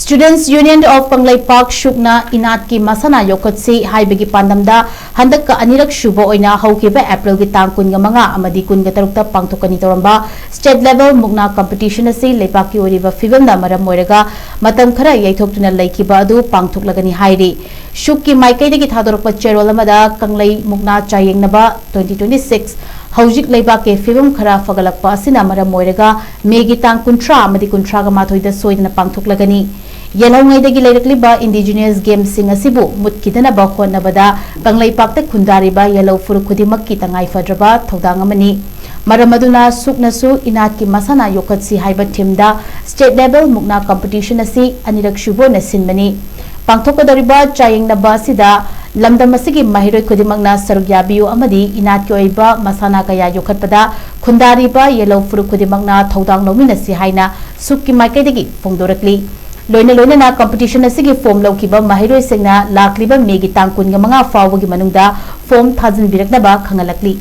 Students Union of Kangleipak SUBA Enatki Mashana Yokkhatshi Haibagi Pandamda Handak Anirak SUBA OINA HOUKHIBA April ki tang 15 amadi 13 PANGTHOKANI TOURAMBA state level MUKNA competition asi LEIBAK ki OIRIBA PHIBAM da MARAM OIRAGA MATAM KHARA YEITHOK TUNA LAKKHIBA adu PANGTHOKLAGANI HAIRI SUB ki maikay dagi thadorokpa cherol amada Kanglei MUKNA chayengnaba 2026 Haujik LEIBAK ke PHIBAM khara fagalakpa asina maram oiraga megi tang 13 amadi 13 da soidana PANGTHOKLAGANI Yelongaidagi LEIRAKLIBA indigenous games sing asibu mutkidana ba khonnabada Kangleipak ta khundariba yellow furu khudimak ki tangai fadraba thodang amani maramaduna suknasu Enatki Mashana Yokkhatshi haiba teamda state level MUKNA competition asi Anirak SUBA na sinmani pangthokadariba chayengnaba sida lamdam asigi mahiroi khudimakna saruk yabiu amadi Enatki oiba masana kaya yokhatpada khundariba yellow furu khudimakna thodang lominasi haina sukki maikaidagi phongdorakli Loina na competition asigi form LAKKHIBA mahiroi singna lakliba megi tang 15 fawagi manungda form thajin biraknaba khangalakli